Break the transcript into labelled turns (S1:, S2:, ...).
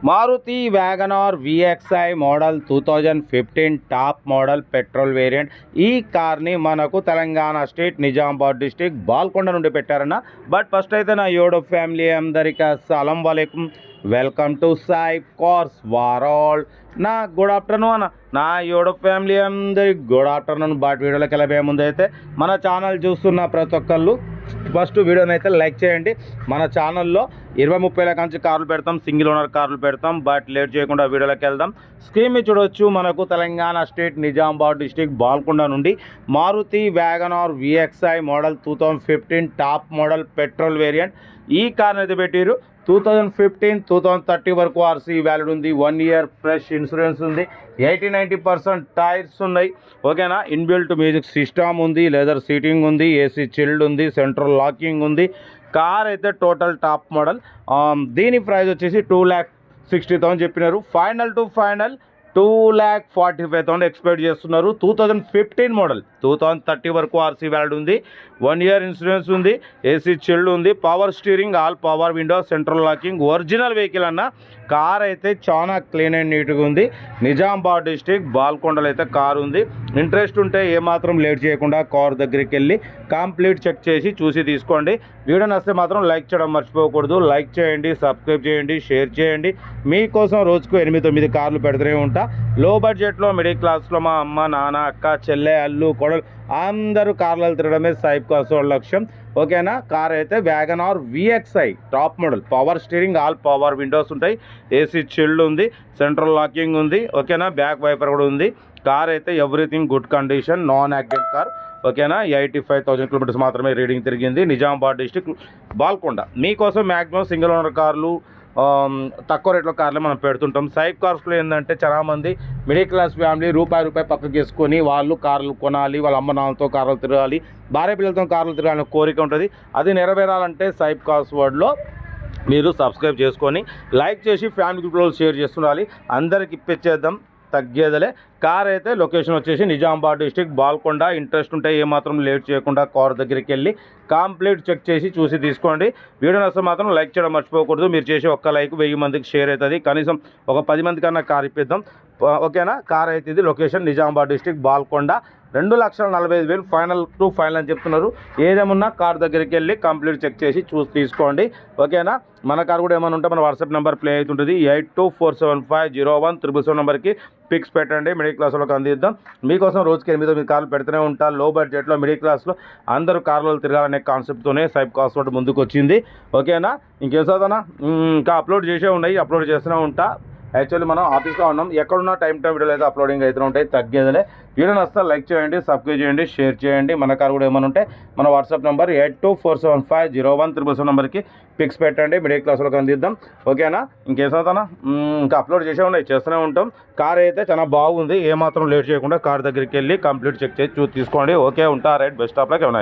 S1: Maruti WagonR VXI model 2015 top model petrol variant. ఈ కార్ని మనకు తెలంగాణ స్టేట్ నిజామాబాద్ డిస్టిక్ బాల్కొండ నుండి పెట్టారన్న. బట్ ఫస్ట్ అయితే నా యూట్యూబ్ ఫ్యామిలీ అందరికీ అస్సలం వాలేకుమ్, welcome to Sai cars world. నా గుడ్ ఆఫ్టర్నూన్ అన్న. నా యూట్యూబ్ ఫ్యామిలీ అందరికి గుడ్ ఆఫ్టర్నూన్. బట్ వీడియోలోకి వెళ్ళబోయే ముందు అయితే మన ఛానల్ చూస్తున్న ప్రతి ఒక్కళ్ళు ఫస్ట్ వీడియోని అయితే లైక్ చేయండి. మన ఛానల్లో 20-30 లక్షల కార్లు పెడతాం, సింగిల్ ఓనర్ కార్లు పెడతాం. బట్ లేట్ చేయకుండా వీడియోలోకి వెళ్దాం. స్క్రీన్ మీద చూడవచ్చు, మనకు తెలంగాణ స్టేట్ నిజామాబాద్ డిస్టిక్ బాల్కొండ నుండి Maruti WagonR VXI model 2015 top model petrol variant. ఈ కార్ని అయితే పెట్టారు 2015-2030 వరకు ఆర్సీ వ్యాలిడ్ ఉంది. 1 ఇయర్ ఫ్రెష్ ఇన్సూరెన్స్ ఉంది. 80-90% టైర్స్ ఉన్నాయి. ఓకేనా. ఇన్బిల్ట్ మ్యూజిక్ సిస్టమ్ ఉంది, లెదర్ సీటింగ్ ఉంది, ఏసీ చిల్డ్ ఉంది, సెంట్రల్ లాకింగ్ ఉంది. కార్ అయితే టోటల్ టాప్ మోడల్. దీని ప్రైస్ వచ్చేసి 2,60,000 చెప్పినారు. ఫైనల్ టు ఫైనల్ 2,45,000 ఎక్స్పెక్ట్ చేస్తున్నారు. 2015 మోడల్, 2030 వరకు ఆర్సీ వ్యాలిడ్ ఉంది. 1 ఇయర్ ఇన్సూరెన్స్ ఉంది, ఏసీ చిల్డ్ ఉంది, power steering, all power window, central locking, original vehicle అన్న. కార్ అయితే చాలా క్లీన్ అండ్ నీట్గా ఉంది. నిజామాబాద్ డిస్టిక్ బాల్కొండలో అయితే కార్ ఉంది. ఇంట్రెస్ట్ ఉంటే ఏమాత్రం లేట్ చేయకుండా కార్ దగ్గరికి వెళ్ళి కంప్లీట్ చెక్ చేసి చూసి తీసుకోండి. వీడియో నచ్చితే మాత్రం లైక్ చేయడం మర్చిపోకూడదు. లైక్ చేయండి, సబ్స్క్రైబ్ చేయండి, షేర్ చేయండి. మీకోసం రోజుకు 8-9 కార్లు పెడుతూనే ఉంటా. లో బడ్జెట్లో మిడిల్ క్లాస్లో మా అమ్మ, నాన్న, అక్క, చెల్లె, అల్లు, కొడలు అందరూ కార్లు తిరగడమే సాయిబ్ కార్స్ వాళ్ళ లక్ష్యం. ఓకేనా. కార్ అయితే WagonR VXI top model, power steering, all power windows ఉంటాయి, ఏసీ చిల్డ్ ఉంది, సెంట్రల్ లాకింగ్ ఉంది. ఓకేనా. బ్యాక్ వైపర్ కూడా ఉంది. కార్ అయితే everything good condition, non accident car. ఓకేనా. 85,000 కిలోమీటర్స్ మాత్రమే రీడింగ్ తిరిగింది. నిజామాబాద్ డిస్టిక్ బాల్కొండ. మీకోసం మ్యాక్సిమం సింగిల్ ఓనర్ కార్లు, తక్కువ రేట్లో కార్లు మనం పెడుతుంటాం. సాయిబ్ కార్స్లో ఏంటంటే చాలామంది మిడిల్ క్లాస్ ఫ్యామిలీ రూపాయి పక్కకి వేసుకొని వాళ్ళు కార్లు కొనాలి, వాళ్ళ అమ్మ నాన్నతో కార్లు తిరగాలి, భార్య పిల్లలతో కార్లు తిరగాలని కోరిక ఉంటుంది. అది నెరవేరాలంటే సాయిబ్ కార్స్ వర్డ్లో మీరు సబ్స్క్రైబ్ చేసుకొని లైక్ చేసి ఫ్యామిలీ గ్రూప్లో షేర్ చేస్తుండాలి. అందరికి ఇప్పించేద్దాం, తగ్గేదలే. కార్ అయితే లొకేషన్ వచ్చేసి నిజామాబాద్ డిస్టిక్ బాల్కొండ. ఇంట్రెస్ట్ ఉంటే ఏమాత్రం లేట్ చేయకుండా కార్ దగ్గరికి వెళ్ళి కంప్లీట్ చెక్ చేసి చూసి తీసుకోండి. వీడియో నచ్చితే మాత్రం లైక్ చేయడం మర్చిపోకూడదు. మీరు చేసే ఒక్క లైక్ 1000 మందికి షేర్ అవుతుంది. కనీసం ఒక 10 మంది కన్నా కార్ ఇప్పిద్దాం. ఓకేనా. కార్ అయితే ఇది location Nizamabad district Balkonda. 2,45,000 final to final అని చెప్తున్నారు. ఏదేమున్నా కార్ దగ్గరికి వెళ్ళి కంప్లీట్ చెక్ చేసి చూసి తీసుకోండి. ఓకేనా. మన కార్ కూడా ఏమైనా ఉంటే మన వాట్సాప్ నెంబర్ ప్లే అవుతుంటుంది. 8247501377 నెంబర్కి పిక్స్ పెట్టండి. మిడిల్ క్లాస్ వాళ్ళకి అందిద్దాం. మీకోసం రోజుకి 8-9 కార్లు పెడుతూనే ఉంటారు. లో బడ్జెట్లో మిడిల్ క్లాస్లో అందరూ కార్లలో తిరగాలనే కాన్సెప్ట్తోనే సాయిబ్ కార్స్ తోటి ముందుకు వచ్చింది. ఓకేనా. ఇంకేం చదవనా, ఇంకా అప్లోడ్ చేసే ఉన్నాయి, అప్లోడ్ చేస్తూనే ఉంటా. యాక్చువల్లీ మనం ఆఫీస్లో ఉన్నాం. ఎక్కడున్నా టైం వీడియోలు అయితే అప్లోడింగ్ అయితే ఉంటాయి. తగ్గేదలే. వీడియో నచ్చితే లైక్ చేయండి, సబ్స్క్రైబ్ చేయండి, షేర్ చేయండి. మన కార్ కూడా ఏమైనా ఉంటే మన వాట్సాప్ నెంబర్ 8247501377 నెంబర్కి పిక్స్ పెట్టండి. మిడిల్ క్లాస్ వాళ్ళకి అందిద్దాం. ఓకేనా. ఇంకేం చదువుతానా, ఇంకా అప్లోడ్ చేసే ఉన్నాయి, చేస్తూనే ఉంటాం. కార్ అయితే చాలా బాగుంది. ఏమాత్రం లేట్ చేయకుండా కార్ దగ్గరికి వెళ్ళి కంప్లీట్ చెక్ చేసి చూసి తీసుకోండి. ఓకే. ఉంటా. రైట్. Best of luck. ఏమైనా